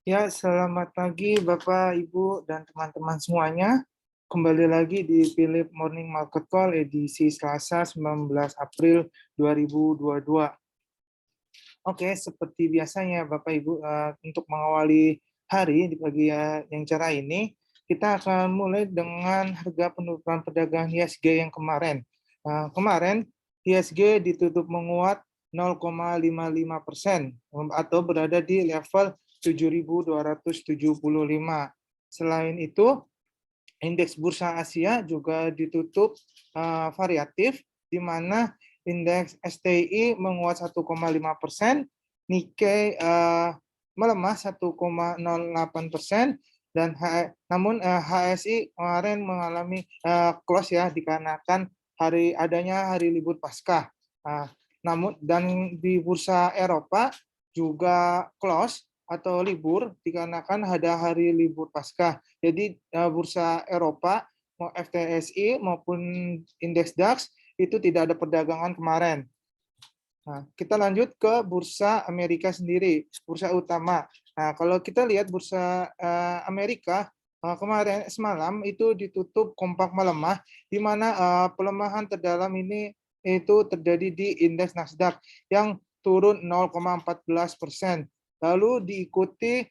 Ya, selamat pagi Bapak, Ibu, dan teman-teman semuanya. Kembali lagi di Philip Morning Market Call edisi Selasa 19 April 2022. Oke, seperti biasanya Bapak Ibu, untuk mengawali hari di pagi yang cerah ini, kita akan mulai dengan harga penutupan perdagangan IHSG yang kemarin. Kemarin IHSG ditutup menguat 0,55% atau berada di level 7.275. Selain itu, indeks bursa Asia juga ditutup variatif, di mana indeks STI menguat 1,5%, Nikkei melemah 1,08%, dan namun HSI kemarin mengalami close ya dikarenakan adanya hari libur Paskah. Namun dan di bursa Eropa juga close atau libur dikarenakan ada hari libur Paskah. Jadi bursa Eropa, mau FTSE maupun indeks DAX itu tidak ada perdagangan kemarin. Nah, kita lanjut ke bursa Amerika sendiri, bursa utama. Nah, kalau kita lihat bursa Amerika kemarin semalam itu ditutup kompak melemah, di mana pelemahan terdalam ini itu terjadi di indeks Nasdaq yang turun 0,14%. Lalu diikuti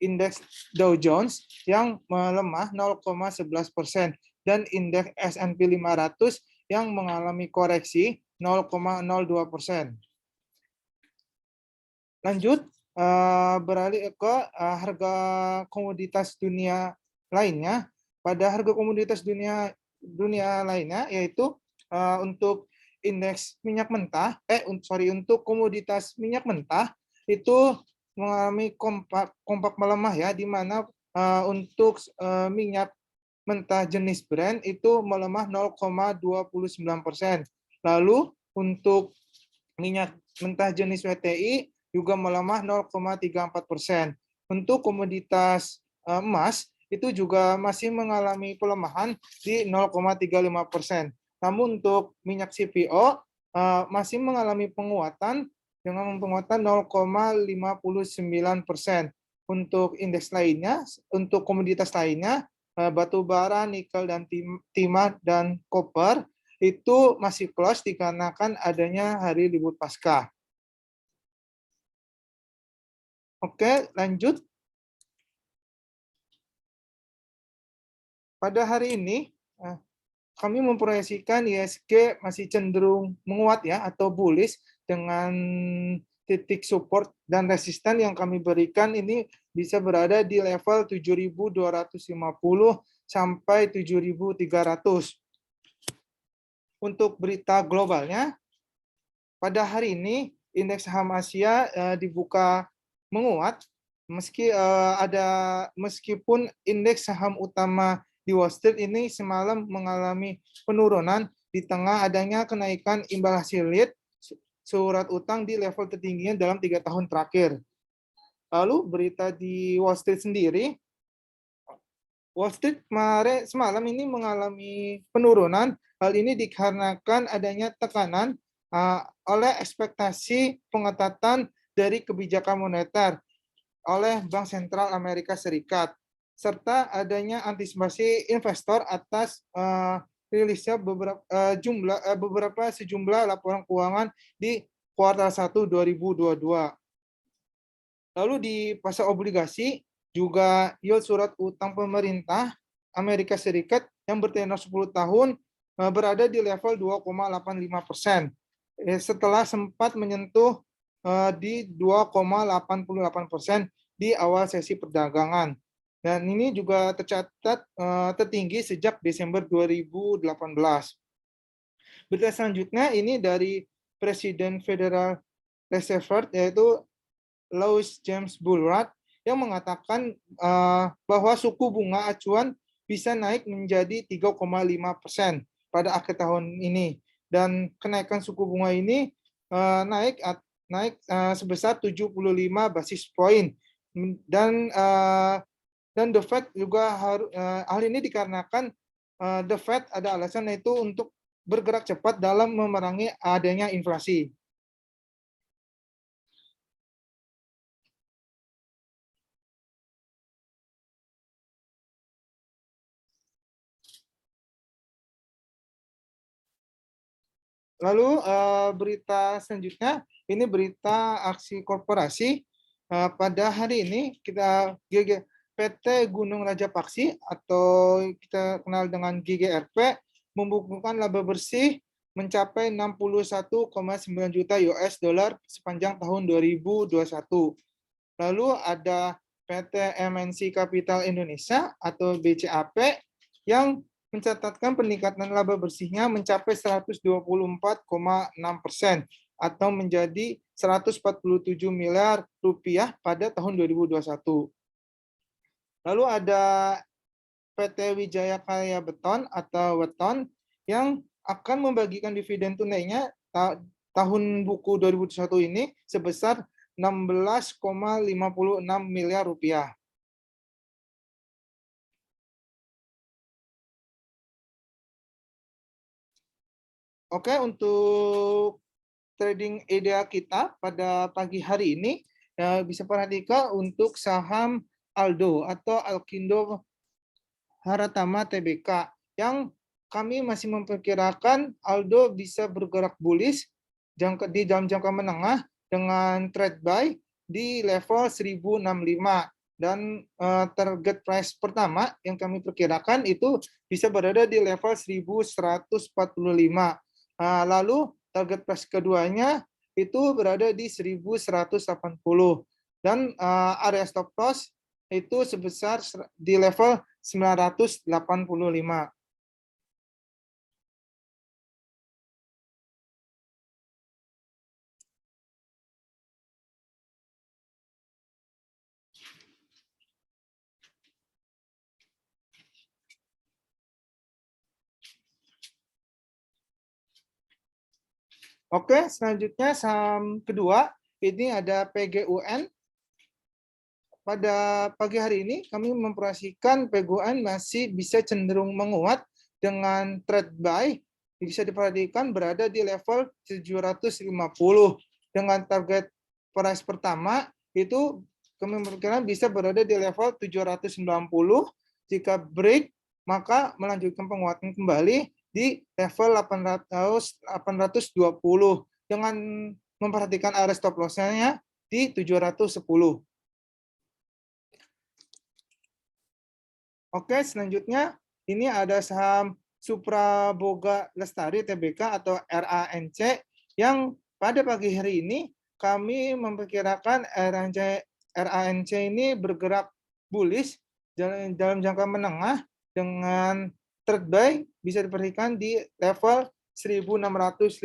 indeks Dow Jones yang melemah 0,11% dan indeks S&P 500 yang mengalami koreksi 0,02%. Lanjut, beralih ke harga komoditas dunia lainnya. Pada harga komoditas dunia lainnya, yaitu untuk indeks minyak mentah, untuk komoditas minyak mentah itu mengalami kompak melemah ya, di mana untuk minyak mentah jenis Brent itu melemah 0,29%. Lalu untuk minyak mentah jenis WTI juga melemah 0,34%. Untuk komoditas emas itu juga masih mengalami pelemahan di 0,35%. Namun untuk minyak CPO masih mengalami penguatan dengan penguatan 0,59%. Untuk indeks lainnya, untuk komoditas lainnya, batu bara, nikel, dan timah, dan koper itu masih close dikarenakan adanya hari libur Paskah. Oke, lanjut. Pada hari ini, kami memproyeksikan IHSG masih cenderung menguat ya, atau bullish, dengan titik support dan resisten yang kami berikan ini bisa berada di level 7.250 sampai 7.300. Untuk berita globalnya, pada hari ini indeks saham Asia dibuka menguat meskipun indeks saham utama di Wall Street ini semalam mengalami penurunan di tengah adanya kenaikan imbal hasil lead surat utang di level tertingginya dalam 3 tahun terakhir. Lalu berita di Wall Street sendiri, Wall Street semalam ini mengalami penurunan. Hal ini dikarenakan adanya tekanan oleh ekspektasi pengetatan dari kebijakan moneter oleh Bank Sentral Amerika Serikat, serta adanya antisipasi investor atas rilisnya sejumlah laporan keuangan di kuartal 1 2022. Lalu di pasar obligasi juga yield surat utang pemerintah Amerika Serikat yang bertenor 10 tahun berada di level 2,85%. Setelah sempat menyentuh di 2,88% di awal sesi perdagangan. Dan ini juga tercatat tertinggi sejak Desember 2018. Berita selanjutnya ini dari Presiden Federal Reserve, yaitu Louis James Bullard, yang mengatakan bahwa suku bunga acuan bisa naik menjadi 3,5% pada akhir tahun ini, dan kenaikan suku bunga ini naik sebesar 75 basis point, dan The Fed juga hal ini dikarenakan The Fed ada alasan, yaitu untuk bergerak cepat dalam memerangi adanya inflasi. Lalu berita selanjutnya, ini berita aksi korporasi. Pada hari ini kita PT Gunung Raja Paksi atau kita kenal dengan GGRP membukukan laba bersih mencapai 61,9 juta US dollar sepanjang tahun 2021. Lalu ada PT MNC Capital Indonesia atau BCAP yang mencatatkan peningkatan laba bersihnya mencapai 124,6% atau menjadi 147 miliar rupiah pada tahun 2021. Lalu ada PT Wijaya Karya Beton atau Weton yang akan membagikan dividen tunainya tahun buku 2021 ini sebesar 16,56 miliar rupiah. Oke, untuk trading ideal kita pada pagi hari ini bisa perhatikan untuk saham Aldo atau Alkindo Haratama Tbk yang kami masih memperkirakan Aldo bisa bergerak bullish di dalam jangka menengah dengan trade buy di level 1065 dan target price pertama yang kami perkirakan itu bisa berada di level 1145. Lalu target price keduanya itu berada di 1180 dan area stop loss itu sebesar di level 985. Oke, selanjutnya saham kedua, ini ada PGUN. Pada pagi hari ini kami memproyeksikan PGUN masih bisa cenderung menguat dengan trade buy bisa diperhatikan berada di level 750 dengan target price pertama itu kami memperkirakan bisa berada di level 790. Jika break maka melanjutkan penguatan kembali di level 820 dengan memperhatikan area stop loss-nya di 710. Oke, selanjutnya ini ada saham Supraboga Lestari Tbk atau RANC yang pada pagi hari ini kami memperkirakan RANC ini bergerak bullish dalam jangka menengah dengan trade buy bisa diperhatikan di level 1650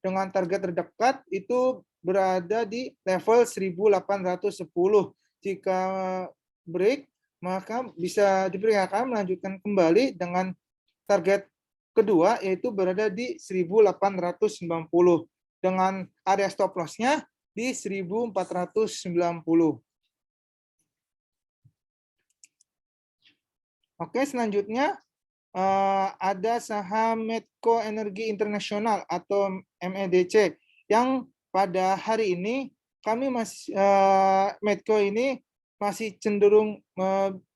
dengan target terdekat itu berada di level 1810. Jika break maka bisa diperkirakan melanjutkan kembali dengan target kedua yaitu berada di 1890 dengan area stop loss-nya di 1490. Oke, selanjutnya ada saham Medco Energi Internasional atau MEDC yang pada hari ini kami masih Medco ini masih cenderung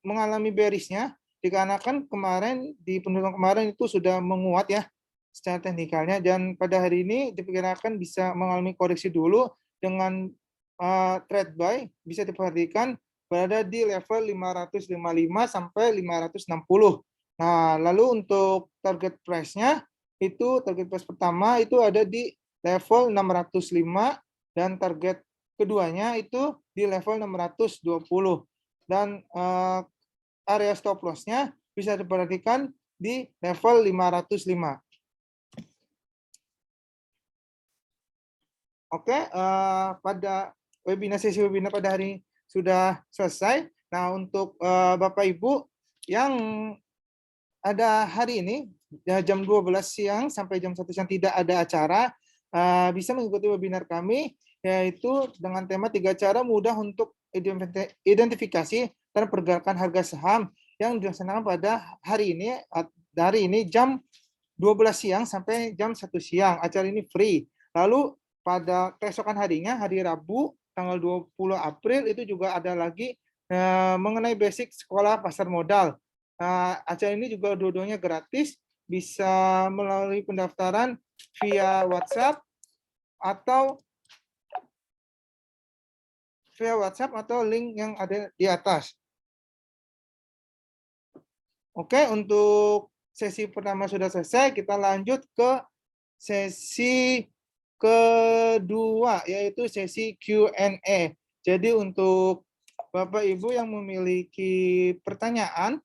mengalami bearish-nya dikarenakan kemarin di penurunan kemarin itu sudah menguat ya secara teknikalnya dan pada hari ini diperkirakan bisa mengalami koreksi dulu dengan trade buy bisa diperhatikan berada di level 555 sampai 560. Nah, lalu untuk target price-nya itu target price pertama itu ada di level 605 dan target keduanya itu di level 620 dan area stop loss-nya bisa diperhatikan di level 505. Oke, pada sesi webinar pada hari ini sudah selesai. Nah, untuk Bapak Ibu yang ada hari ini jam 12 siang sampai jam 1 siang tidak ada acara, bisa mengikuti webinar kami yaitu dengan tema 3 cara mudah untuk identifikasi dan pergerakan harga saham yang dilaksanakan pada hari ini jam 12 siang sampai jam 1 siang. Acara ini free. Lalu pada keesokan harinya hari Rabu tanggal 20 April itu juga ada lagi mengenai basic sekolah pasar modal. Acara ini juga dua-duanya gratis, bisa melalui pendaftaran via WhatsApp atau link yang ada di atas. Oke, untuk sesi pertama sudah selesai, kita lanjut ke sesi kedua, yaitu sesi Q&A. Jadi untuk Bapak Ibu yang memiliki pertanyaan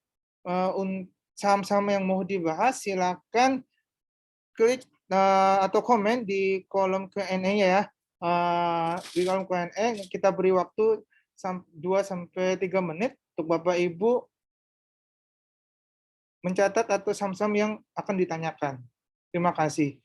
saham-saham yang mau dibahas, silakan klik atau komen di kolom Q&A ya. Di kolom Q&A kita beri waktu 2-3 menit untuk Bapak Ibu mencatat atau saham-saham yang akan ditanyakan. Terima kasih.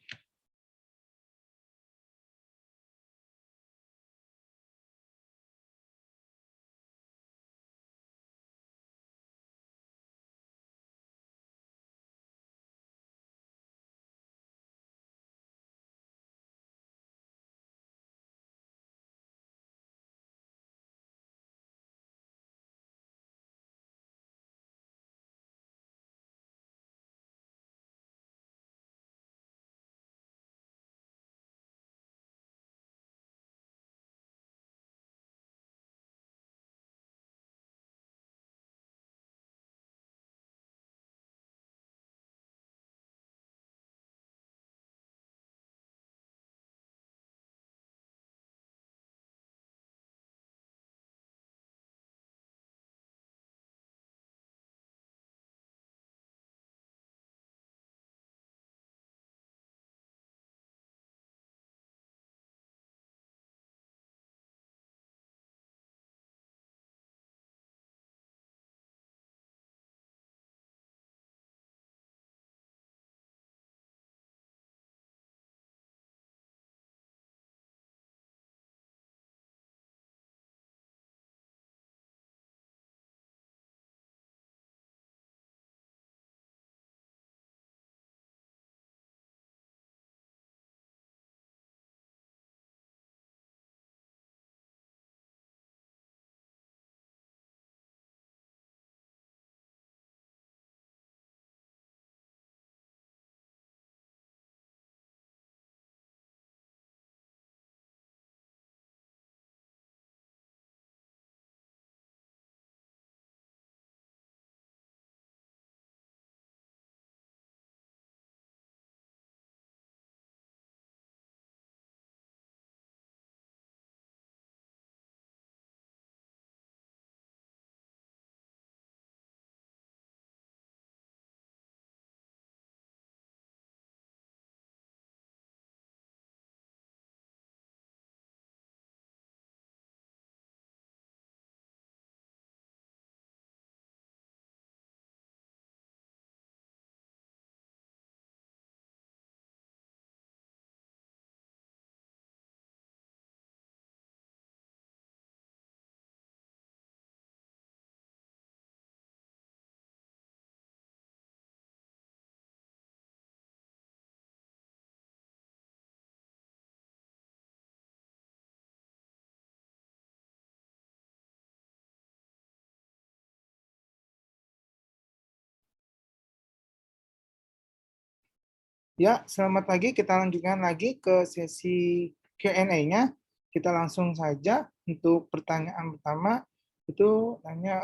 Ya, selamat pagi. Kita lanjutkan lagi ke sesi Q&A-nya. Kita langsung saja untuk pertanyaan pertama. Itu tanya,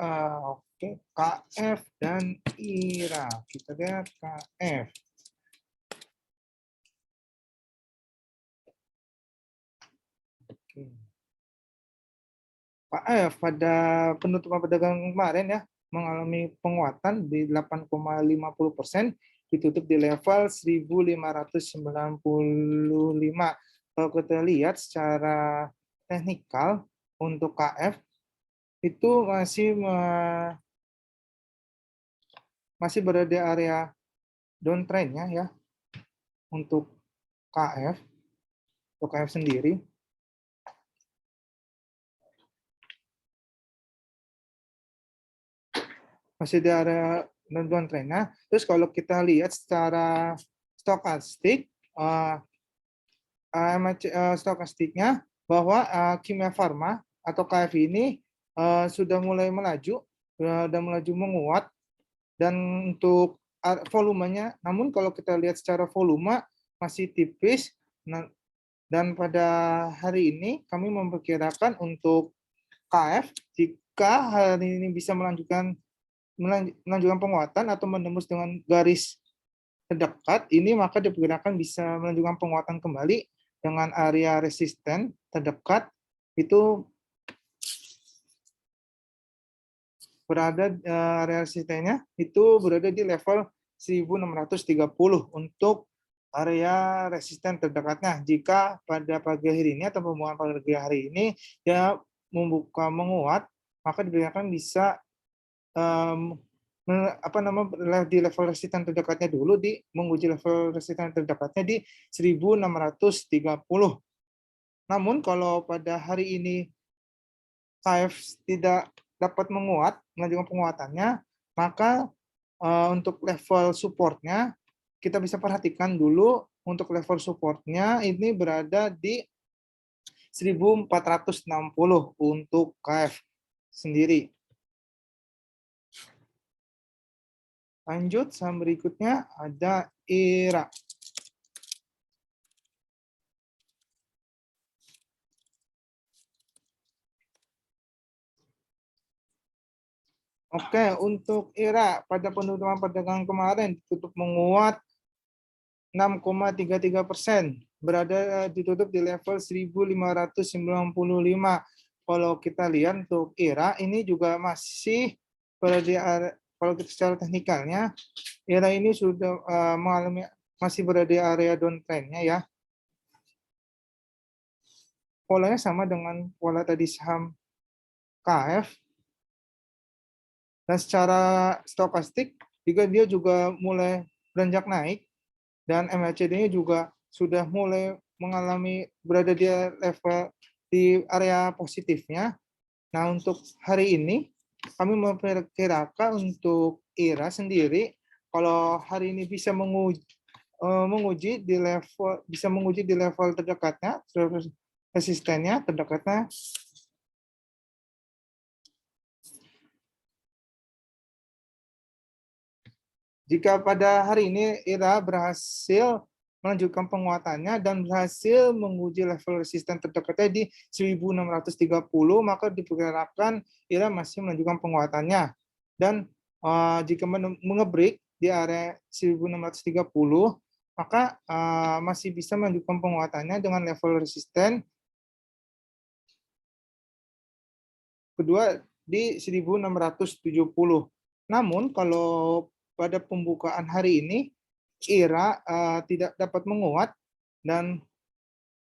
oke, KF dan IRA. Kita lihat KF. Oke. KF pada penutupan perdagangan kemarin ya, mengalami penguatan di 8,50%, ditutup di level 1.595. Kalau kita lihat secara teknikal untuk KF itu masih berada di area downtrend-nya ya untuk KF sendiri. Masih di area downtrend. Nah, terus kalau kita lihat secara stokastik, stokastiknya bahwa Kimia Farma atau KF ini sudah mulai melaju, sudah melaju menguat, dan untuk volumenya, namun kalau kita lihat secara volume masih tipis. Nah, dan pada hari ini kami memperkirakan untuk KF, jika hari ini bisa melanjutkan penguatan atau menembus dengan garis terdekat ini, maka diperkirakan bisa melanjutkan penguatan kembali dengan area resisten terdekat itu berada area resistennya itu berada di level 1630 untuk area resisten terdekatnya. Jika pada pagi hari ini atau pembukaan pagi hari ini dia membuka menguat, maka diperkirakan bisa di level resisten terdekatnya dulu, menguji level resisten terdekatnya di 1630. Namun kalau pada hari ini KF tidak dapat melanjutkan penguatannya, maka untuk level supportnya kita bisa perhatikan dulu. Untuk level supportnya ini berada di 1460 untuk KF sendiri. Lanjut, saham berikutnya ada IRA. Oke, untuk IRA pada penutupan perdagangan kemarin ditutup menguat 6,33%, berada ditutup di level 1595. Kalau kita lihat untuk IRA ini juga masih berada di area, kalau kita secara teknikalnya, IRA ini sudah masih berada di area downtrend-nya ya. Polanya sama dengan pola tadi saham KF. Dan secara stokastik juga dia juga mulai beranjak naik, dan MACD-nya juga sudah mulai berada di level di area positifnya. Nah, untuk hari ini kami memperkirakan untuk IRA sendiri, kalau hari ini bisa menguji di level terdekatnya, resistennya terdekatnya. Jika pada hari ini IRA berhasil melanjutkan penguatannya dan berhasil menguji level resisten terdekatnya di 1630, maka diperkirakan IRA masih melanjutkan penguatannya. Dan jika mengebreak di area 1630, maka masih bisa melanjutkan penguatannya dengan level resisten kedua di 1670. Namun kalau pada pembukaan hari ini IRA tidak dapat menguat dan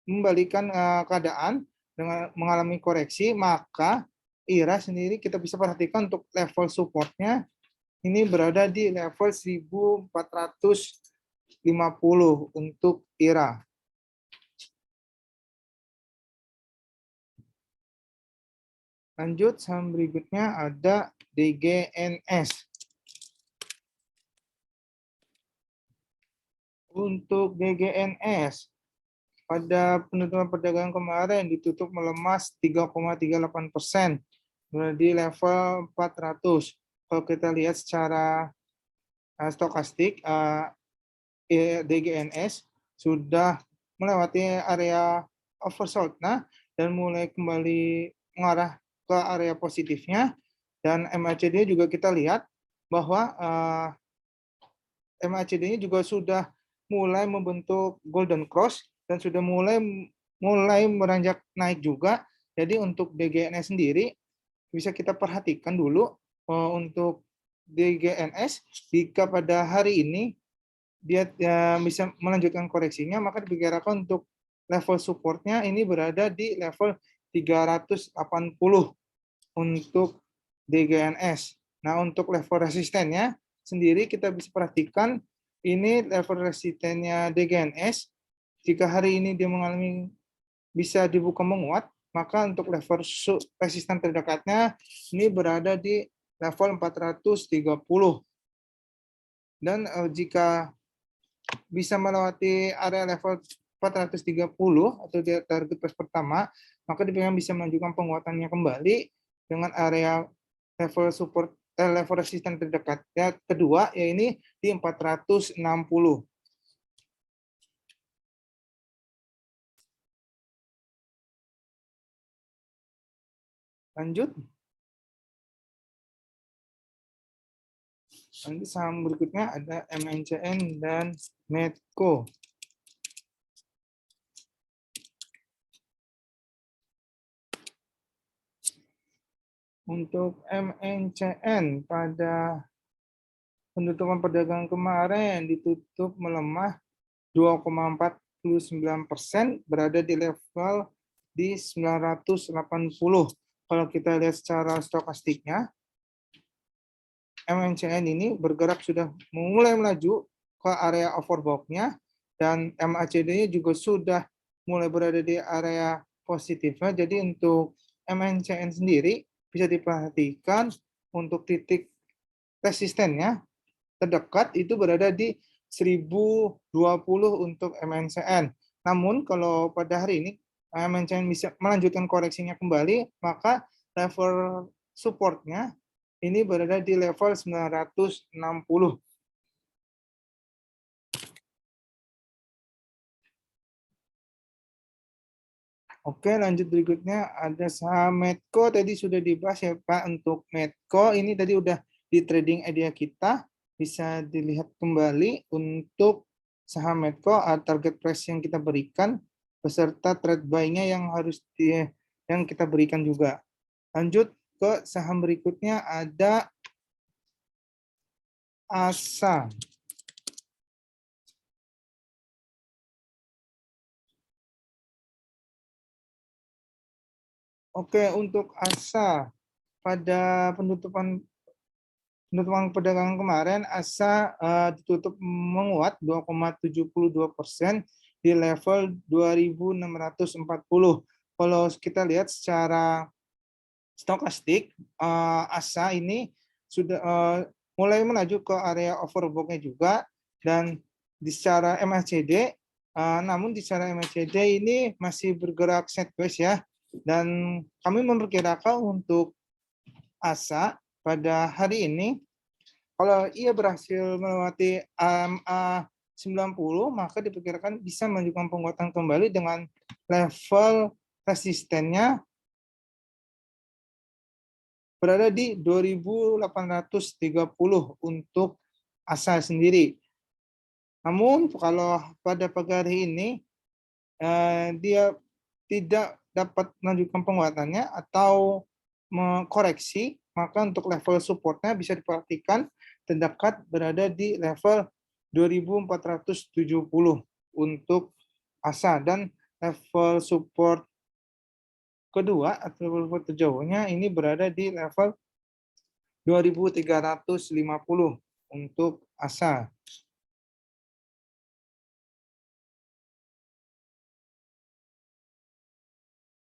membalikan keadaan dengan mengalami koreksi, maka IRA sendiri kita bisa perhatikan untuk level supportnya ini berada di level 1450 untuk IRA. Lanjut, saham berikutnya ada DGNS. Untuk DGNS, pada penutupan perdagangan kemarin ditutup melemah 3,38%, di level 400. Kalau kita lihat secara stokastik, DGNS sudah melewati area oversold dan mulai kembali mengarah ke area positifnya. Dan MACD juga kita lihat bahwa MACD-nya juga sudah mulai membentuk golden cross dan sudah mulai meranjak naik juga. Jadi untuk DGNS sendiri bisa kita perhatikan dulu untuk DGNS, jika pada hari ini dia bisa melanjutkan koreksinya, maka diperkirakan untuk level supportnya ini berada di level 380 untuk DGNS. Nah, untuk level resistennya sendiri kita bisa perhatikan ini level resistennya DGNS. Jika hari ini dia bisa dibuka menguat, maka untuk level resisten terdekatnya ini berada di level 430. Dan jika bisa melewati area level 430 atau di target price pertama, maka diperkirakan bisa melanjutkan penguatannya kembali dengan area level support level resisten terdekatnya kedua, yaitu di 460. Lanjut. Nanti saham berikutnya ada MNCN dan Medco. Untuk MNCN pada penutupan perdagangan kemarin ditutup melemah 2,49%, berada di level di 980. Kalau kita lihat secara stokastiknya, MNCN ini bergerak sudah mulai melaju ke area overbought-nya, dan MACD-nya juga sudah mulai berada di area positifnya. Jadi untuk MNCN sendiri bisa diperhatikan untuk titik resistennya terdekat itu berada di 1020 untuk MNCN. Namun kalau pada hari ini MNCN bisa melanjutkan koreksinya kembali, maka level supportnya ini berada di level 960. Oke, lanjut berikutnya ada saham Medco. Tadi sudah dibahas ya Pak, untuk Medco ini tadi udah di trading idea kita. Bisa dilihat kembali untuk saham Medco, target price yang kita berikan beserta trade buy-nya yang yang kita berikan juga. Lanjut ke saham berikutnya ada ASA. Oke, untuk ASA pada penutupan perdagangan kemarin, ASA ditutup menguat 2,72% di level 2.640. Kalau kita lihat secara stokastik, ASA ini sudah mulai melaju ke area overbought-nya juga, dan di secara MACD, namun di secara MACD ini masih bergerak sideways ya, dan kami memperkirakan untuk ASA pada hari ini, kalau ia berhasil melewati AMA 90, maka diperkirakan bisa menunjukkan penguatan kembali dengan level resistennya berada di 2.830 untuk ASA sendiri. Namun kalau pada pagi hari ini dia tidak dapat menunjukkan penguatannya atau mengkoreksi, maka untuk level supportnya bisa diperhatikan terdekat berada di level 2.470 untuk ASA, dan level support kedua atau level support terjauhnya ini berada di level 2.350 untuk ASA.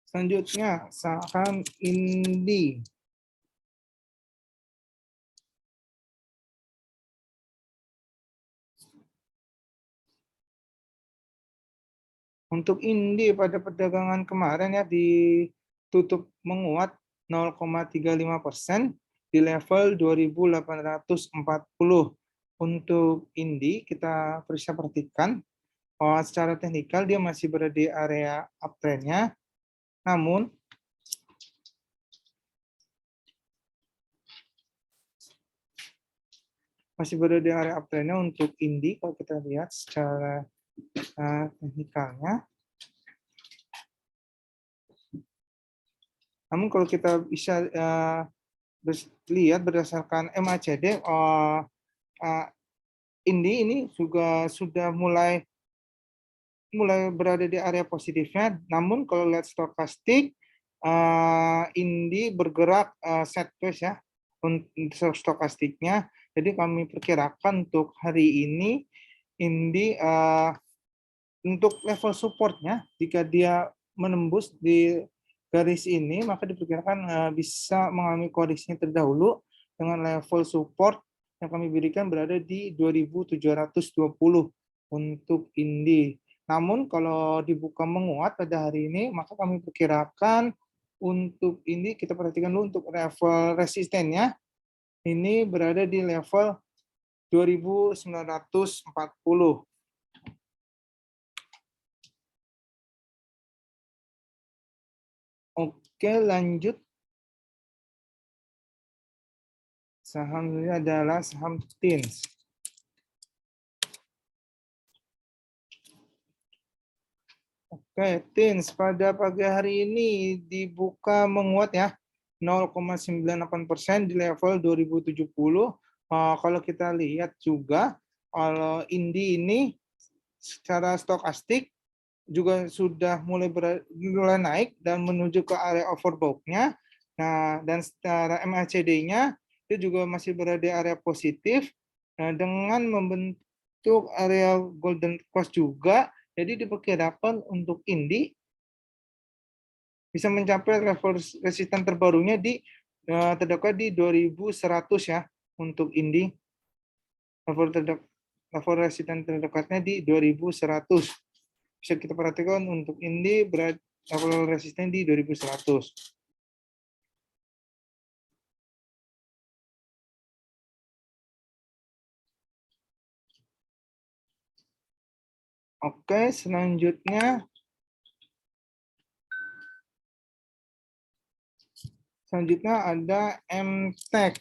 Selanjutnya saham Indi. Untuk Indi pada perdagangan kemarin ya ditutup menguat 0,35% di level 2.840. Untuk Indi kita bisa perhatikan secara teknikal dia masih berada di area uptrend-nya, namun masih berada di area uptrend-nya untuk Indi kalau kita lihat secara teknikalnya. Namun kalau kita bisa lihat berdasarkan MACD, Indi ini juga sudah mulai berada di area positifnya. Namun kalau lihat stokastik, Indi bergerak sideways ya untuk stokastiknya. Jadi kami perkirakan untuk hari ini Indi untuk level supportnya, jika dia menembus di garis ini, maka diperkirakan bisa mengalami koreksinya terdahulu dengan level support yang kami berikan berada di 2.720 untuk Indi. Namun kalau dibuka menguat pada hari ini, maka kami perkirakan untuk Indi kita perhatikan dulu untuk level resistennya ini berada di level 2.940. Oke, lanjut Saham ini adalah saham TINS. Oke, TINS pada pagi hari ini dibuka menguat ya, 0,98% di level 2070. Kalau kita lihat juga, kalau Indi ini secara stokastik juga sudah mulai naik dan menuju ke area overbought-nya. Nah, dan secara MACD-nya itu juga masih berada di area positif. Nah, dengan membentuk area golden cross juga, jadi diperkirakan untuk Indi bisa mencapai level resisten terbarunya di terdekat di 2100 ya untuk Indi. Level resisten terdekatnya di 2100. Bisa kita perhatikan untuk Indi berat level resisten di 2100. Oke, selanjutnya ada MTEK.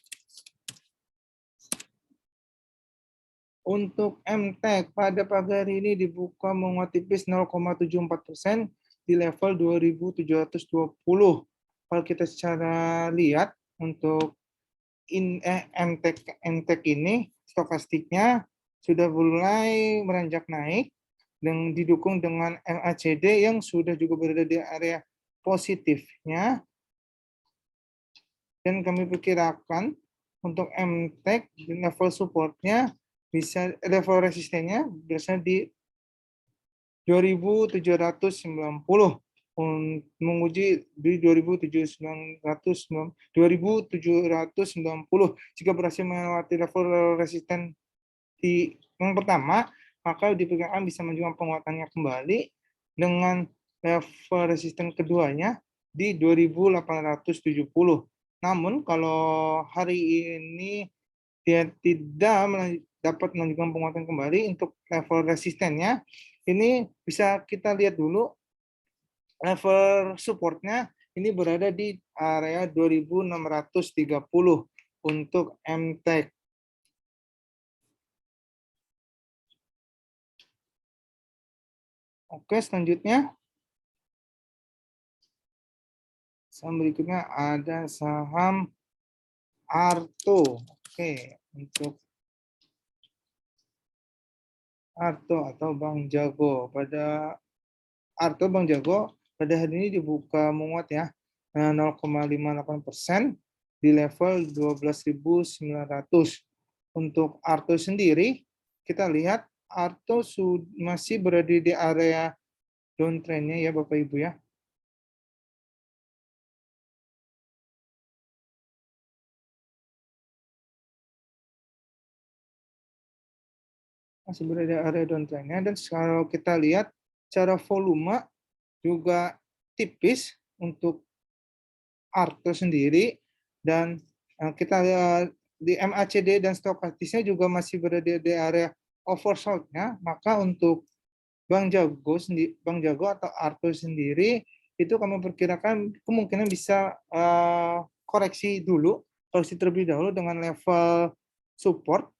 Untuk MTEK pada pagi hari ini dibuka menguat tipis 0,74% di level 2720. Kalau kita secara lihat untuk MTEK ini stokastiknya sudah mulai meranjak naik dan didukung dengan MACD yang sudah juga berada di area positifnya. Dan kami perkirakan untuk MTEK level supportnya bisa level resistennya biasanya di 2790 menguji di 2790 jika berhasil melewati level resisten di yang pertama, maka diperkirakan bisa menunjukkan penguatannya kembali dengan level resisten keduanya di 2870. Namun kalau hari ini dia tidak dapat menunjukkan penguatan kembali untuk level resistennya, ini bisa kita lihat dulu level supportnya ini berada di area 2630 untuk MTEK. Oke, selanjutnya saham berikutnya ada saham Arto. Oke, untuk Arto atau Bang Jago. Pada Arto Bang Jago pada hari ini dibuka menguat ya 0,58% di level 12.900. Untuk Arto sendiri kita lihat Arto masih berada di area downtrend-nya ya Bapak Ibu ya. Masih berada di area downtrend-nya dan kalau kita lihat secara volume juga tipis untuk Arto sendiri dan kita lihat di MACD dan stokastisnya juga masih berada di area oversold-nya, maka untuk Bang Jago atau Arto sendiri itu kami perkirakan kemungkinan bisa koreksi terlebih dahulu dengan level support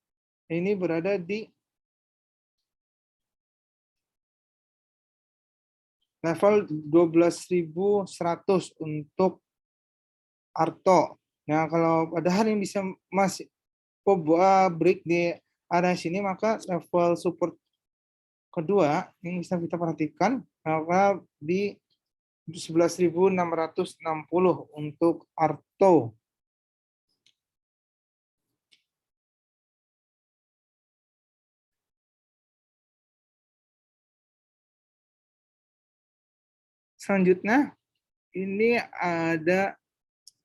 ini berada di level 12.100 untuk Arto. Nah, kalau pada hari ini bisa masih break di area sini, maka level support kedua yang bisa kita perhatikan maka di 11.660 untuk Arto. Selanjutnya ini ada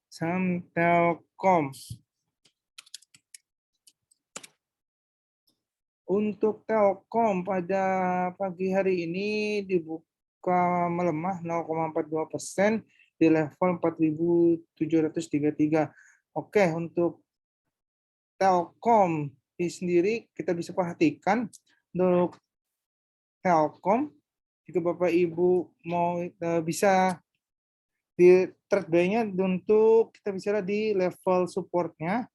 saham Telkom. Untuk Telkom pada pagi hari ini dibuka melemah 0,42% di level 4.733. Oke, untuk Telkom ini sendiri kita bisa perhatikan untuk Telkom jika Bapak Ibu mau bisa di trade buy-nya untuk kita bicara di level support-nya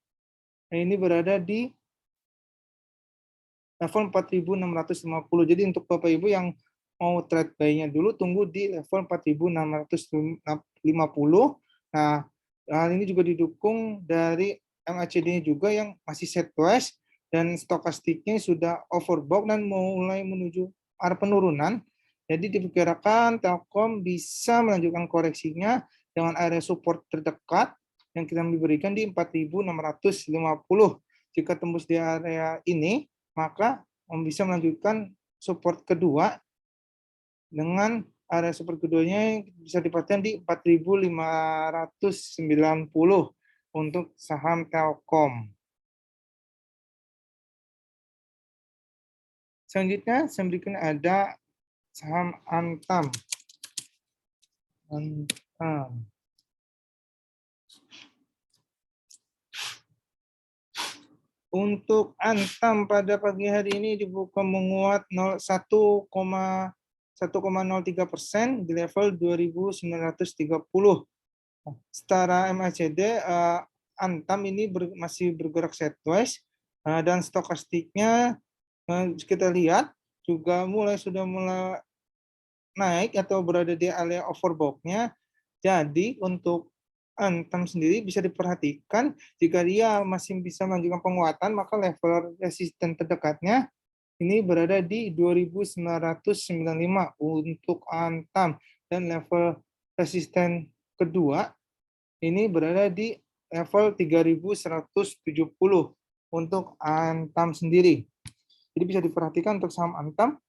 Nah, ini berada di level 4.650. Jadi untuk Bapak Ibu yang mau trade buy-nya dulu, tunggu di level 4.650. Nah, hal ini juga didukung dari MACD-nya juga yang masih sideways dan stokastiknya sudah overbought dan mulai menuju arah penurunan. Jadi diperkirakan Telkom bisa melanjutkan koreksinya dengan area support terdekat yang kita berikan di 4.650. Jika tembus di area ini, maka bisa melanjutkan support kedua dengan area support keduanya bisa dipatikan di 4.590 untuk saham Telkom. Selanjutnya, saya berikan ada saham Antam. Untuk Antam pada pagi hari ini dibuka menguat 1,03% di level 2.930. Setara MACD, Antam ini masih bergerak sideways dan stokastiknya kita lihat juga sudah mulai naik atau berada di area overbought-nya. Jadi untuk Antam sendiri bisa diperhatikan jika dia masih bisa melanjutkan penguatan, maka level resisten terdekatnya ini berada di 2.995 untuk Antam dan level resisten kedua ini berada di level 3.170 untuk Antam sendiri. Jadi bisa diperhatikan untuk saham Antam.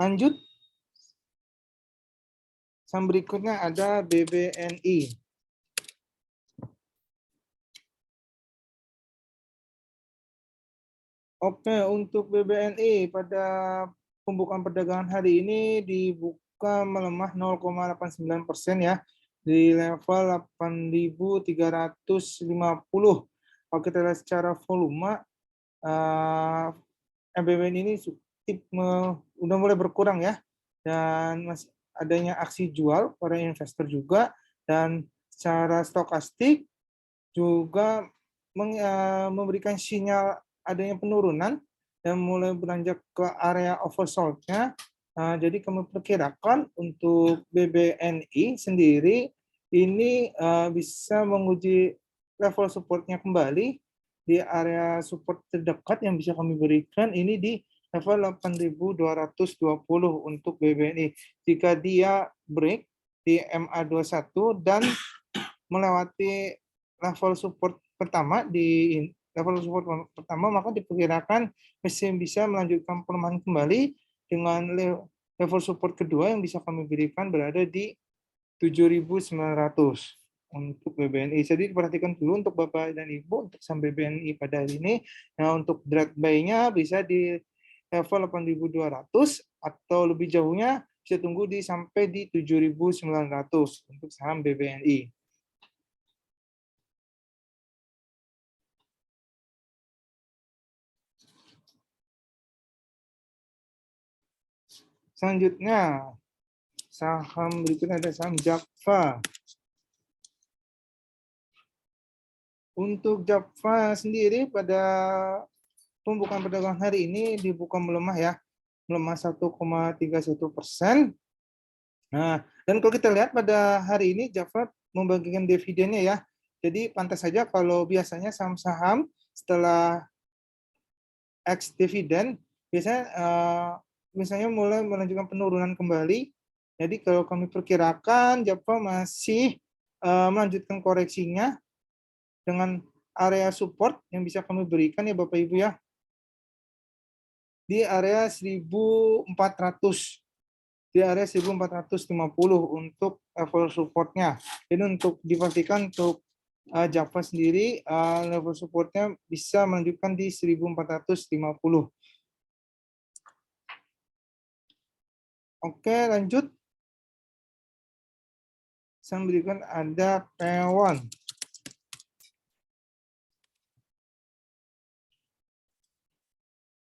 Lanjut. Saham berikutnya ada BBNI. Oke, untuk BBNI pada pembukaan perdagangan hari ini dibuka melemah 0,89% ya di level 8.350. Kalau kita lihat secara volume, BBNI ini udah mulai berkurang ya, dan masih adanya aksi jual para investor juga, dan secara stokastik juga memberikan sinyal adanya penurunan dan mulai beranjak ke area oversold-nya. Jadi kami perkirakan untuk BBNI sendiri ini bisa menguji level support-nya kembali di area support terdekat yang bisa kami berikan ini di level 8.220 untuk BBNI. Jika dia break di MA21 dan melewati level support pertama maka diperkirakan mesin bisa melanjutkan pelemahan kembali dengan level support kedua yang bisa kami berikan berada di 7.900 untuk BBNI. Jadi diperhatikan dulu untuk Bapak dan Ibu untuk saham BBNI pada hari ini. Nah, untuk trade buy-nya bisa di level 8.200 atau lebih jauhnya bisa tunggu sampai di 7.900 untuk saham BBNI. Selanjutnya, saham berikutnya ada saham Jakva. Untuk Jakva sendiri pada pembukaan perdagangan hari ini dibuka melemah ya, melemah 1,31%. Nah, dan kalau kita lihat pada hari ini Jakva membagikan dividennya ya. Jadi pantas saja kalau biasanya saham-saham setelah ex dividen biasanya mulai menunjukkan penurunan kembali. Jadi kalau kami perkirakan Jakva masih melanjutkan koreksinya dengan area support yang bisa kami berikan ya Bapak Ibu ya. Di area 1.400. Di area 1.450 untuk level supportnya. Jadi untuk dipastikan untuk Jakva sendiri level supportnya bisa menunjukkan di 1.450. Oke, lanjut. Saya berikan ada P1.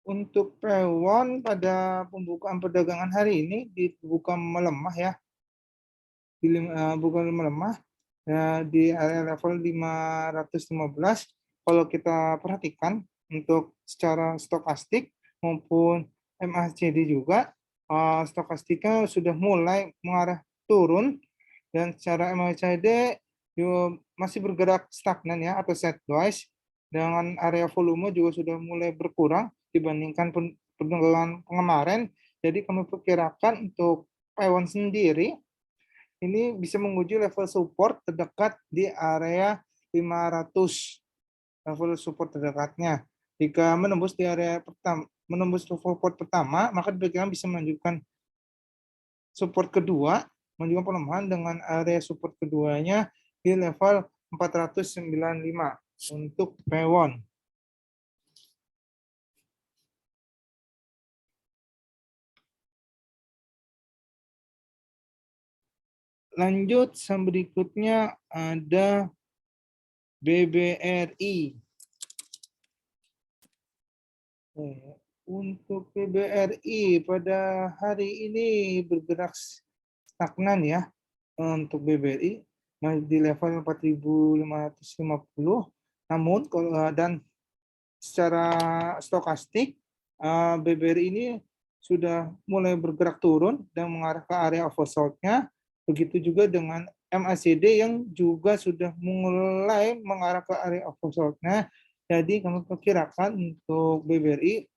Untuk P1 pada pembukaan perdagangan hari ini dibuka melemah ya. Bukan melemah. di area level 515. Kalau kita perhatikan untuk secara stokastik maupun MACD juga, stokastiknya sudah mulai mengarah turun, dan secara MACD masih bergerak stagnan ya atau sideways, dengan area volume juga sudah mulai berkurang dibandingkan perdagangan kemarin. Jadi kami perkirakan untuk Taiwan sendiri ini bisa menguji level support terdekat di area 500, level support terdekatnya. Jika menembus di area pertama, menembus support pertama, maka diperkirakan bisa menunjukkan support kedua, menunjukkan pelemahan dengan area support keduanya di level 495 untuk P1. Lanjut, yang berikutnya ada BBRI. Untuk BBRI pada hari ini bergerak stagnan ya. Untuk BBRI masih di level 4.550. Namun dan secara stokastik BBRI ini sudah mulai bergerak turun dan mengarah ke area oversold-nya. Begitu juga dengan MACD yang juga sudah mulai mengarah ke area oversold-nya. Jadi kami perkirakan untuk BBRI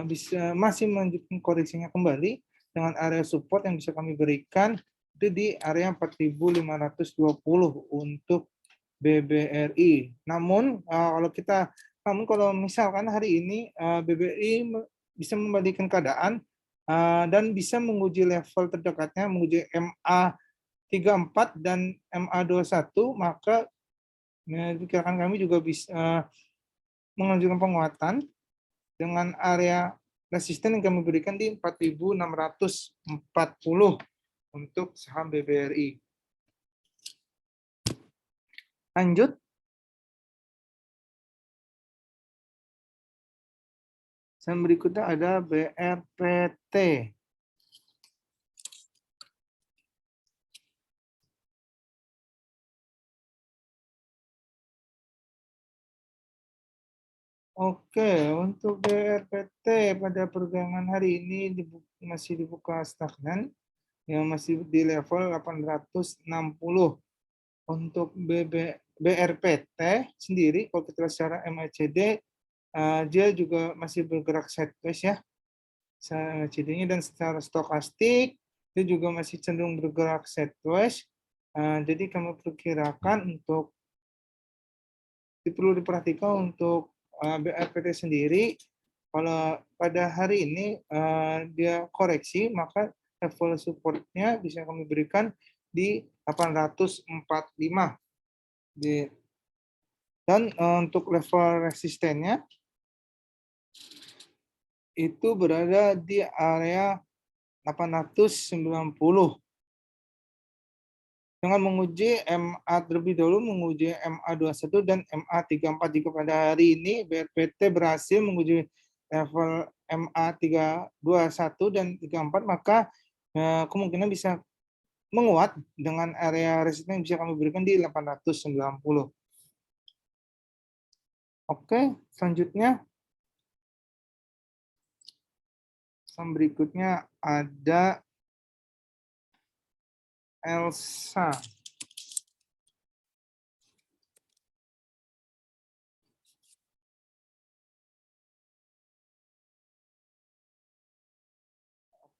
bisa masih melanjutkan koreksinya kembali dengan area support yang bisa kami berikan itu di area 4.520 untuk BBRI. Namun kalau misalkan hari ini BBRI bisa membalikan keadaan dan bisa menguji level terdekatnya, menguji MA 34 dan MA 21, maka pikiran kami juga bisa mengajukan penguatan dengan area resisten yang kami berikan di 4.640 untuk saham BBRI. Lanjut. Saham berikutnya ada BRPT. Oke, untuk BRPT pada perdagangan hari ini masih dibuka stagnan, yang masih di level 860. Untuk BRPT sendiri, kalau kita lihat secara MACD, dia juga masih bergerak sideways ya, MACD-nya, dan secara stokastik, dia juga masih cenderung bergerak sideways. Jadi kami perkirakan untuk perlu diperhatikan untuk BRPT sendiri, kalau pada hari ini dia koreksi, maka level support-nya bisa kami berikan di 845. Dan untuk level resistennya itu berada di area 890. Dengan menguji MA terlebih dahulu, menguji MA 21 dan MA 34. Jika pada hari ini BRPT berhasil menguji level MA 321 dan 34, maka kemungkinan bisa menguat dengan area resisten yang bisa kami berikan di 890. Oke, selanjutnya saham berikutnya ada Elsa.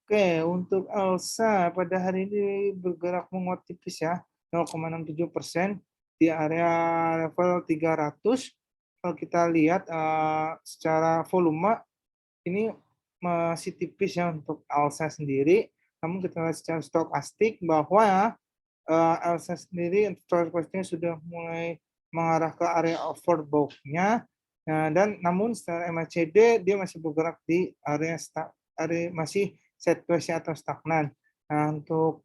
Oke, untuk Elsa pada hari ini bergerak menguat tipis ya, 0,67% di area level 300. Kalau kita lihat secara volume ini masih tipis ya untuk Elsa sendiri. Namun kita lihat secara stokastik bahwa Elsa sendiri untuk stokastiknya sudah mulai mengarah ke area overbought-nya. Dan namun secara MACD dia masih bergerak di area masih sideways atau stagnan. Nah, untuk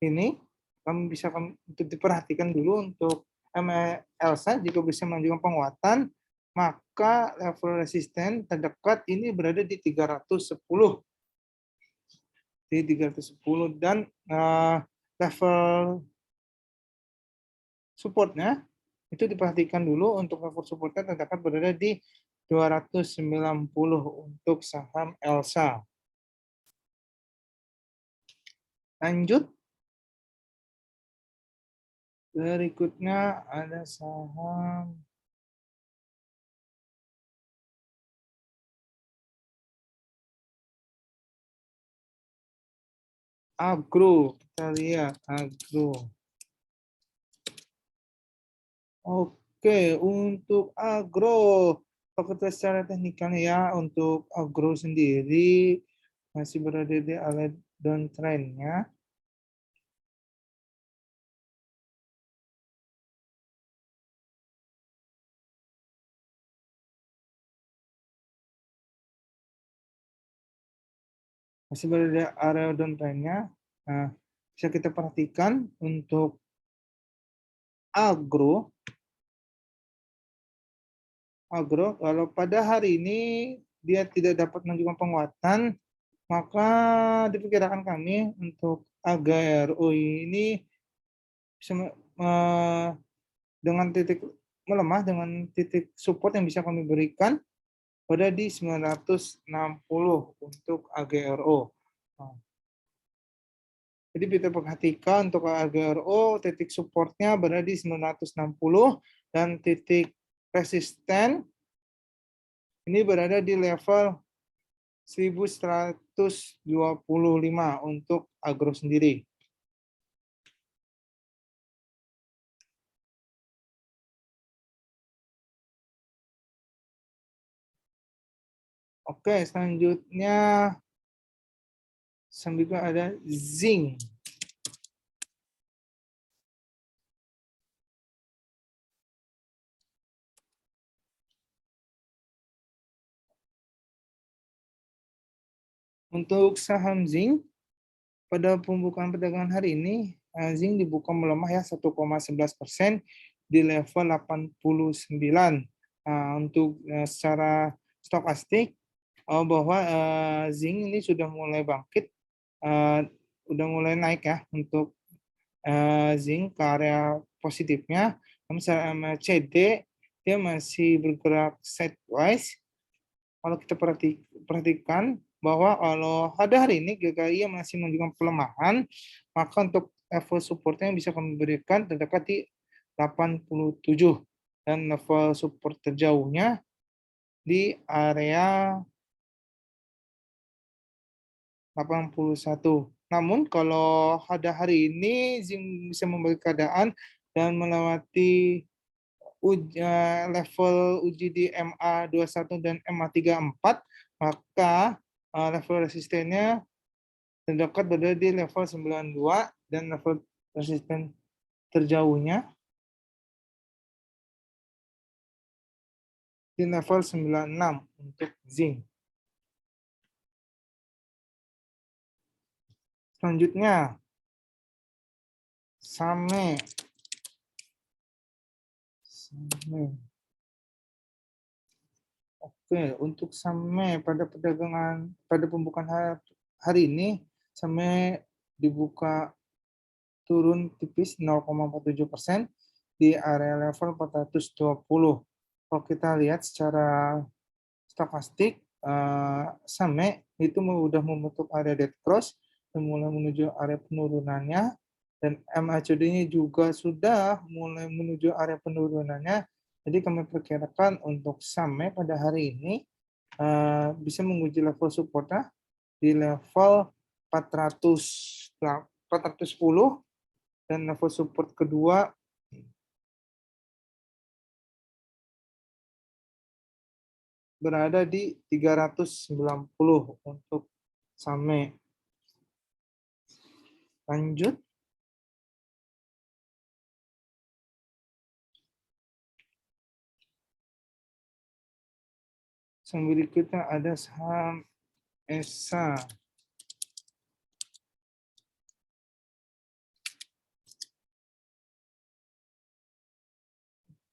ini kami bisa untuk diperhatikan dulu untuk Elsa. Jika bisa menunjukkan penguatan, maka level resisten terdekat ini berada di 310. Di 310, dan level supportnya itu diperhatikan dulu. Untuk level supportnya terdapat berada di 290 untuk saham Elsa. Lanjut. Berikutnya ada saham Agro. Kita lihat Agro. Oke, untuk Agro. Kalau kita secara teknikalnya ya, untuk Agro sendiri masih berada di area downtrend-nya. Masih berada di area downtrend-nya. Nah, bisa kita perhatikan untuk Agro. Kalau pada hari ini dia tidak dapat menunjukkan penguatan, maka diperkirakan kami untuk AGRO ini bisa dengan titik melemah dengan titik support yang bisa kami berikan pada di 960 untuk AGRO. Nah, jadi kita perhatikan untuk AGRO titik supportnya berada di 960 dan titik resisten ini berada di level 1125 untuk Agro sendiri. Oke, selanjutnya ada zinc. Untuk saham zinc, pada pembukaan perdagangan hari ini, zinc dibuka melemah ya 1,11% di level 89. Untuk secara stokastik, bahwa zinc ini sudah mulai bangkit, udah mulai naik ya untuk zinc ke area positifnya. Namun secara MACD dia masih bergerak sideways. Kalau kita perhatikan bahwa kalau pada hari ini GKI masih menunjukkan pelemahan, maka untuk level supportnya yang bisa kami berikan terdekat di 87 dan level support terjauhnya di area 81. Namun kalau pada hari ini Zing bisa membalik keadaan dan melewati level uji di MA21 dan MA34, maka level resistennya terdekat berada di level 92 dan level resisten terjauhnya di level 96 untuk zinc. Selanjutnya, SAME. Oke, untuk SAME pada pembukaan hari ini, SAME dibuka turun tipis 0,47% di area level 420. Kalau kita lihat secara stokastik, SAME itu sudah membentuk area dead cross dan mulai menuju area penurunannya, dan MACD-nya juga sudah mulai menuju area penurunannya. Jadi kami perkirakan untuk SAME pada hari ini bisa menguji level supportnya di level 410 dan level support kedua berada di 390 untuk SAME. Lanjut. Yang berikutnya ada saham ESA.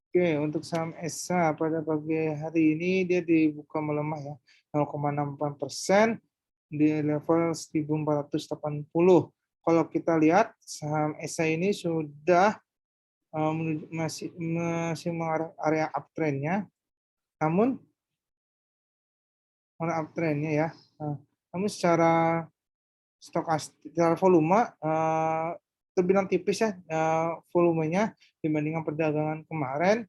Oke, untuk saham ESA pada pagi hari ini dia dibuka melemah ya 0,68% di level 1480. Kalau kita lihat saham ESA ini sudah masih mengarah area uptrendnya, namun uptrendnya ya. Namun secara stokastik, secara volume terbilang tipis ya volumenya dibandingkan perdagangan kemarin.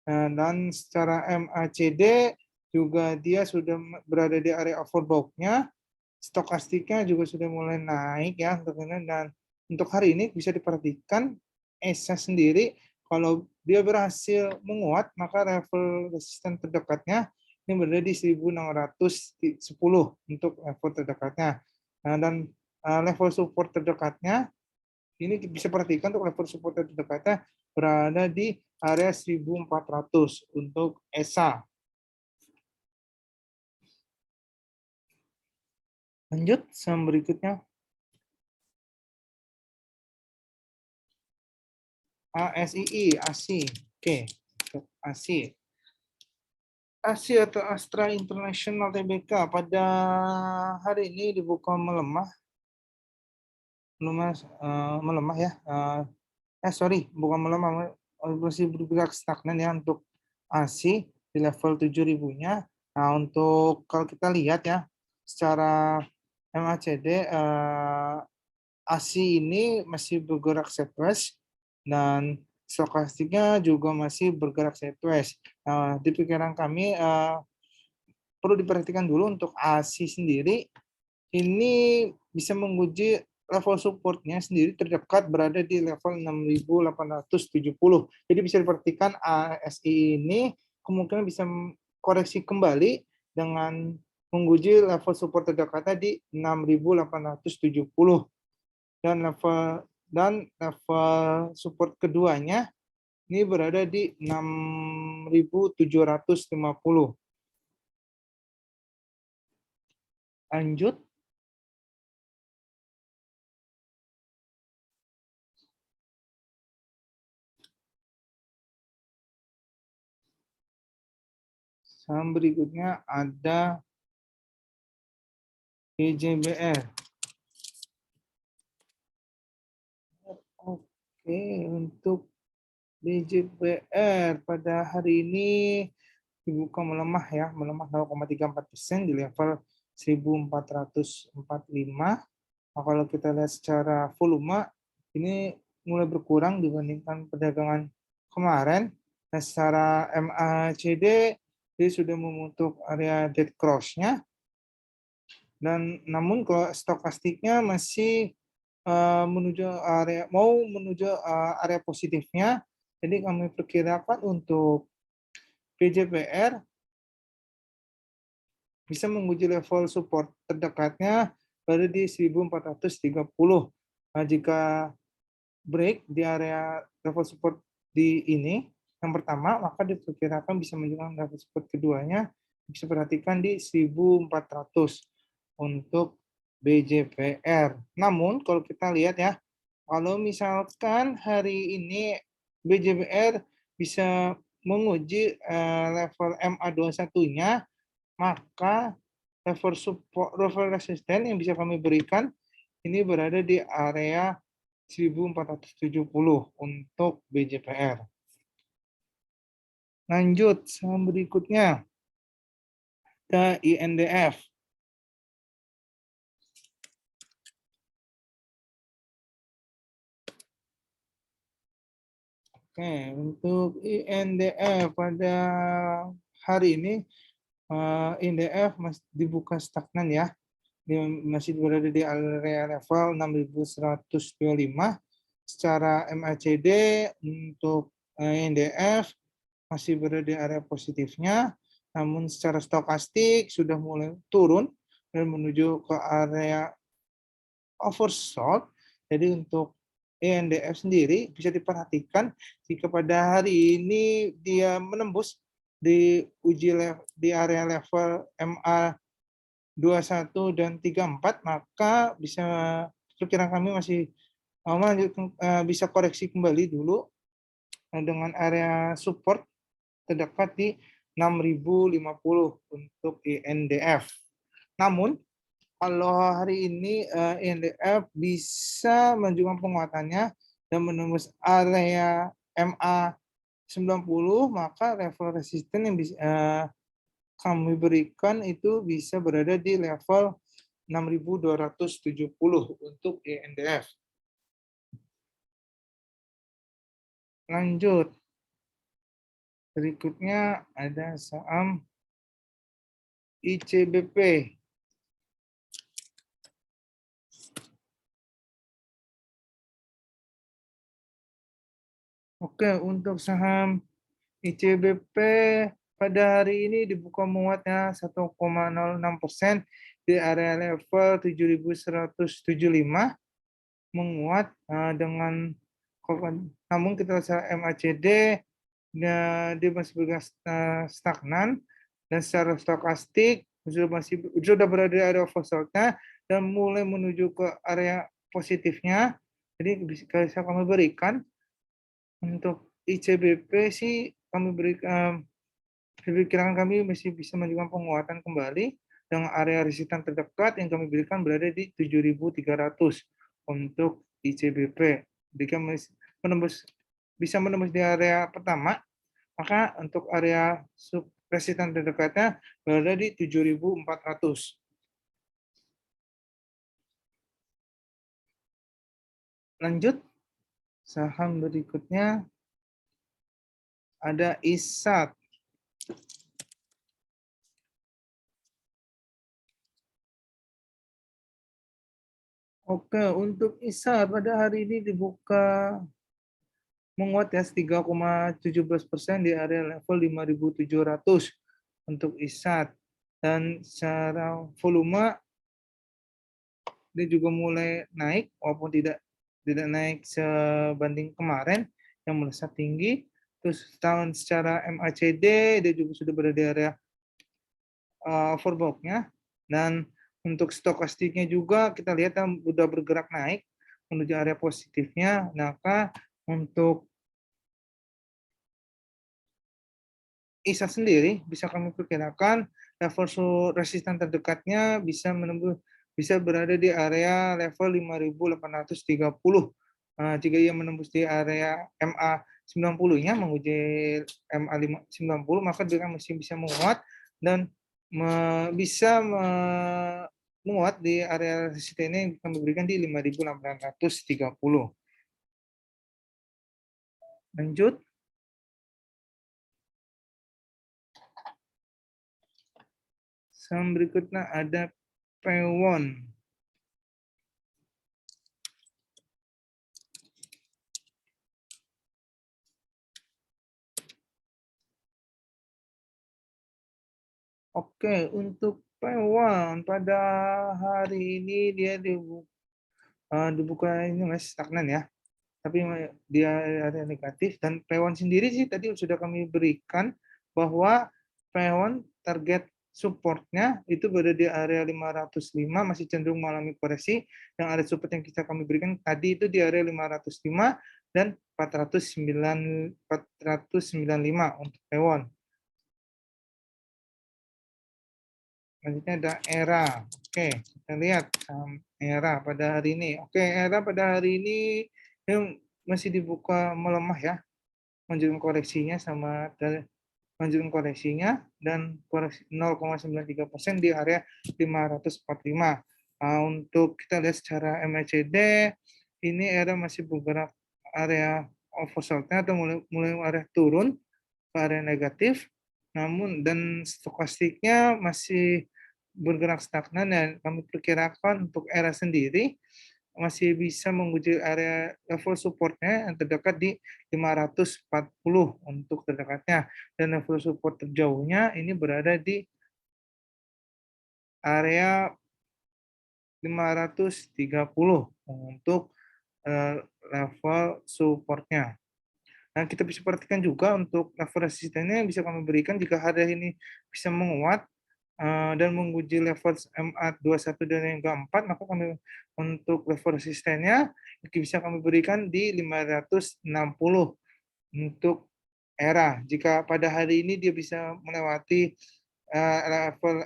Dan secara MACD juga dia sudah berada di area overbought-nya, stokastiknya juga sudah mulai naik ya dan untuk hari ini bisa diperhatikan ESA sendiri kalau dia berhasil menguat maka level resisten terdekatnya ini berada di 1610 untuk level terdekatnya. Dan level support terdekatnya ini bisa perhatikan untuk level support terdekatnya berada di area 1400 untuk ESA. Lanjut saham berikutnya. ASII, ASI. Oke, ASI. ASI atau Astra International Tbk pada hari ini dibuka melemah ya. Bukan melemah, masih bergerak stagnan ya untuk ASI di level 7.000-nya. Nah, untuk kalau kita lihat ya secara MACD ASI ini masih bergerak sideways dan stokastiknya juga masih bergerak sideways. Di pikiran kami perlu diperhatikan dulu untuk ASI sendiri ini bisa menguji level supportnya sendiri terdekat berada di level 6.870. Jadi bisa diperhatikan ASI ini kemungkinan bisa koreksi kembali dengan menguji level support terdekatnya di 6.870 dan level support keduanya ini berada di 6.750. Lanjut. Saham berikutnya ada BJBR. Oke, untuk BJBR pada hari ini dibuka melemah ya, melemah 0,34% di level 1445. Nah, kalau kita lihat secara volume ini mulai berkurang dibandingkan perdagangan kemarin. Nah, secara MACD dia sudah membentuk area dead cross-nya. Dan namun kalau stokastiknya masih menuju area positifnya. Jadi kami perkirakan untuk BJBR bisa menguji level support terdekatnya berada di 1430. Nah, jika break di area level support di ini yang pertama, maka diperkirakan bisa menunjukkan level support keduanya bisa perhatikan di 1400 untuk BJPR. Namun kalau kita lihat ya, kalau misalkan hari ini BJPR bisa menguji level MA21-nya, maka level support, level resisten yang bisa kami berikan ini berada di area 1470 untuk BJPR. Lanjut, saham berikutnya ada INDF. Oke, untuk INDF pada hari ini INDF masih dibuka stagnan ya. Dia masih berada di area level 6.125. Secara MACD untuk INDF masih berada di area positifnya, namun secara stokastik sudah mulai turun dan menuju ke area oversold. Jadi untuk INDF sendiri bisa diperhatikan jika pada hari ini dia menembus di area level MA 21 dan 34, maka bisa perkiraan kami masih bisa koreksi kembali dulu dengan area support terdekat di 6.050 untuk INDF. Namun kalau hari ini INDF bisa menunjukkan penguatannya dan menembus area MA 90, maka level resisten yang bisa kami berikan itu bisa berada di level 6.270 untuk INDF. Lanjut. Berikutnya ada saham ICBP. Oke, untuk saham ICBP pada hari ini dibuka menguatnya 1,06% di area level 7.175, menguat dengan namun kita lihat MACD dia masih bergerak stagnan, dan secara stokastik sudah berada di area oversold-nya dan mulai menuju ke area positifnya. Jadi bisa kami berikan untuk ICBP sih, kami berikan perkiraan kami masih bisa menunjukkan penguatan kembali dengan area resisten terdekat yang kami berikan berada di 7.300 untuk ICBP. Jika bisa menembus di area pertama, maka untuk area resisten terdekatnya berada di 7.400. Lanjut, saham berikutnya ada ISAT. Oke, untuk ISAT pada hari ini dibuka menguat ya 3,17% di area level 5.700 untuk ISAT, dan secara volume dia juga mulai naik walaupun tidak naik sebanding kemarin yang melesat tinggi. Terus tahun secara MACD dia juga sudah berada di area overbought-nya, dan untuk stokastiknya juga kita lihat sudah bergerak naik menuju area positifnya. Maka untuk ISA sendiri bisa kami perkirakan level resisten terdekatnya bisa berada di area level 5.830. Jika ia menembus di area MA 90-nya menguji MA 90, maka dia masih bisa menguat dan bisa menguat di area resisten yang kami berikan di 5.830. Lanjut. Saham berikutnya ada Pewon. Oke, untuk Pewon pada hari ini dia dibuka ini masih stagnan ya, tapi dia ada negatif. Dan Pewon sendiri sih tadi sudah kami berikan bahwa Pewon target supportnya itu berada di area 505, masih cenderung mengalami koreksi. Yang ada support yang kita kami berikan tadi itu di area 505 dan 495 untuk Pewon. Selanjutnya ada ERA. Oke, kita lihat ERA pada hari ini. Oke, ERA pada hari ini masih dibuka melemah ya, menunjukkan koreksinya dan koreksi 0,93% di area 545. Untuk kita lihat secara MACD, ini ERA masih bergerak area oversold-nya atau mulai area turun ke area negatif. Namun dan stokastiknya masih bergerak stagnan, dan kami perkirakan untuk ERA sendiri masih bisa menguji area level supportnya yang terdekat di 540 untuk terdekatnya, dan level support terjauhnya ini berada di area 530 untuk level supportnya. Nah, kita bisa perhatikan juga untuk level resistennya yang bisa kami berikan jika hari ini bisa menguat dan menguji level MA21 dan yang keempat, maka kami untuk level resistennya bisa kami berikan di 560 untuk ERA. Jika pada hari ini dia bisa melewati level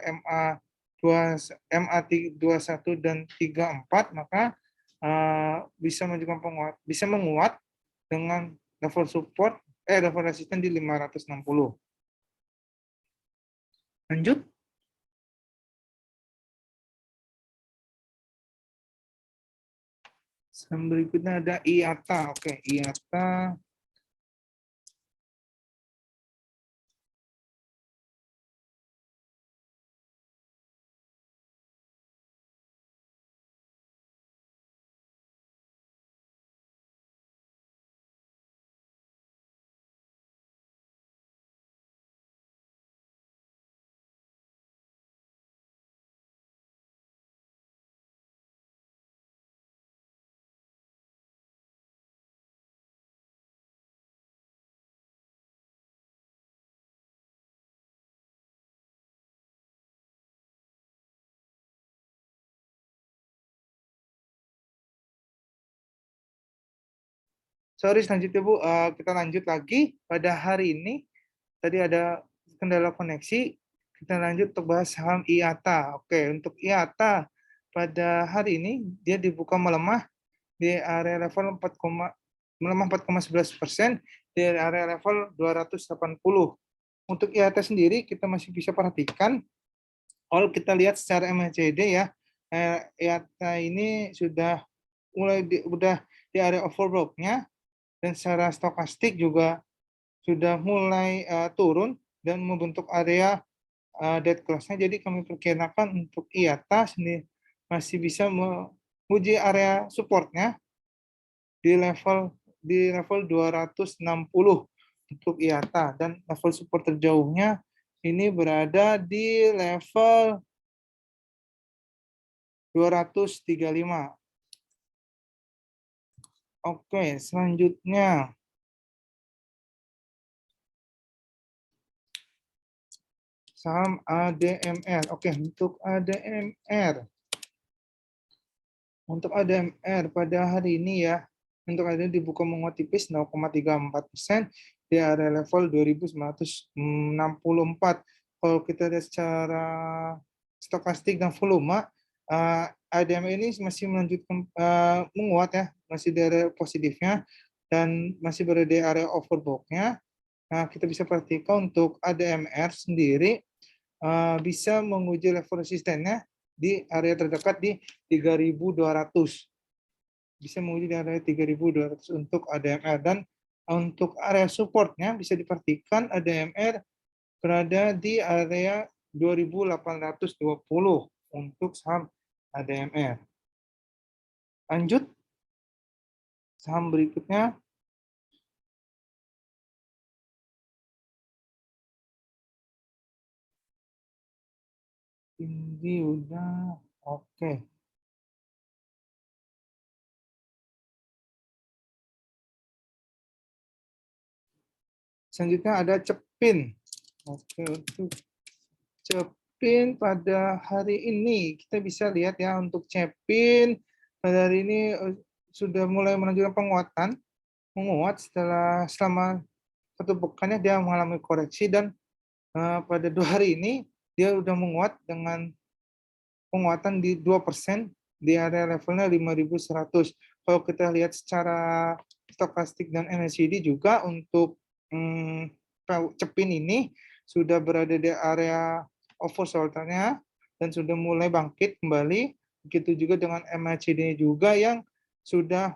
MA21 dan 34, maka bisa menunjukkan bisa menguat dengan level support, level resisten di 560. Lanjut. Saham berikutnya ada IATA. Oke, IATA. Sorry, selanjutnya Bu, kita lanjut lagi pada hari ini. Tadi ada kendala koneksi. Kita lanjut untuk bahas saham IATA. Oke, untuk IATA pada hari ini dia dibuka melemah di area level 4, melemah 4,11% di area level 280. Untuk IATA sendiri kita masih bisa perhatikan kalau kita lihat secara MACD ya, IATA ini sudah di area overbought-nya, dan secara stokastik juga sudah mulai turun dan membentuk area dead cross-nya. Jadi kami perkirakan untuk IATA sendiri masih bisa menguji area support-nya di level 260 untuk IATA, dan level support terjauhnya ini berada di level 235. Oke, selanjutnya saham ADMR. Oke, untuk ADMR. Untuk ADMR pada hari ini ya, untuk hari ini dibuka menguat tipis 0,34% di area level 2.964. Kalau kita lihat secara stokastik dan volume, ADMR ini masih melanjutkan menguat ya, masih di area positifnya dan masih berada di area overbought-nya. Nah, kita bisa perhatikan untuk ADMR sendiri bisa menguji level resistennya di area terdekat di 3.200. Bisa menguji di area 3.200 untuk ADMR. Dan untuk area supportnya bisa diperhatikan ADMR berada di area 2.820 untuk saham ADMR. Lanjut, saham berikutnya. Tinggi udah, oke. Selanjutnya ada Cepin. Oke, untuk Cepin pada hari ini kita bisa lihat ya, untuk Cepin pada hari ini sudah mulai menunjukkan penguatan, menguat selama satu pekannya dia mengalami koreksi, dan pada 2 hari ini dia sudah menguat dengan penguatan di 2% di area levelnya 5.100. Kalau kita lihat secara stokastik dan MACD juga untuk Cepin ini sudah berada di area oversold-nya dan sudah mulai bangkit kembali. Begitu juga dengan MACD juga yang sudah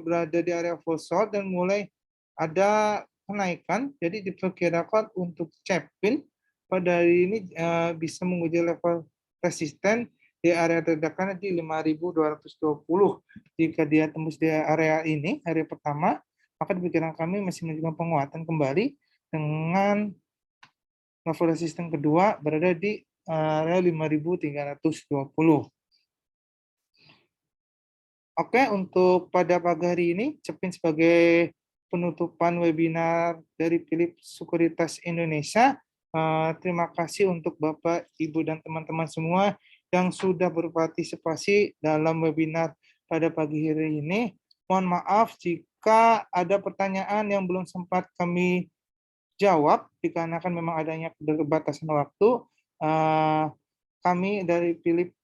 berada di area oversold dan mulai ada kenaikan. Jadi diperkirakan untuk Cepin pada hari ini bisa menguji level resisten di area terdekat di 5.220. Jika dia tembus di area ini, area pertama, maka diperkirakan kami masih menunjukkan penguatan kembali dengan level resisten kedua berada di area 5.320. Oke, untuk pada pagi hari ini, Cepin sebagai penutupan webinar dari Philips Sekuritas Indonesia. Terima kasih untuk Bapak, Ibu, dan teman-teman semua yang sudah berpartisipasi dalam webinar pada pagi hari ini. Mohon maaf jika ada pertanyaan yang belum sempat kami jawab, dikarenakan memang adanya keterbatasan waktu. Kami dari Philips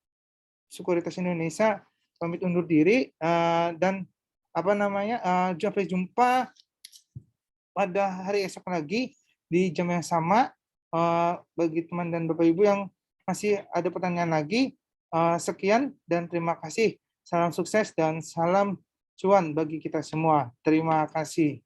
Sekuritas Indonesia pamit undur diri, dan sampai jumpa pada hari esok lagi di jam yang sama. Bagi teman dan Bapak Ibu yang masih ada pertanyaan lagi, sekian dan terima kasih. Salam sukses dan salam cuan bagi kita semua. Terima kasih.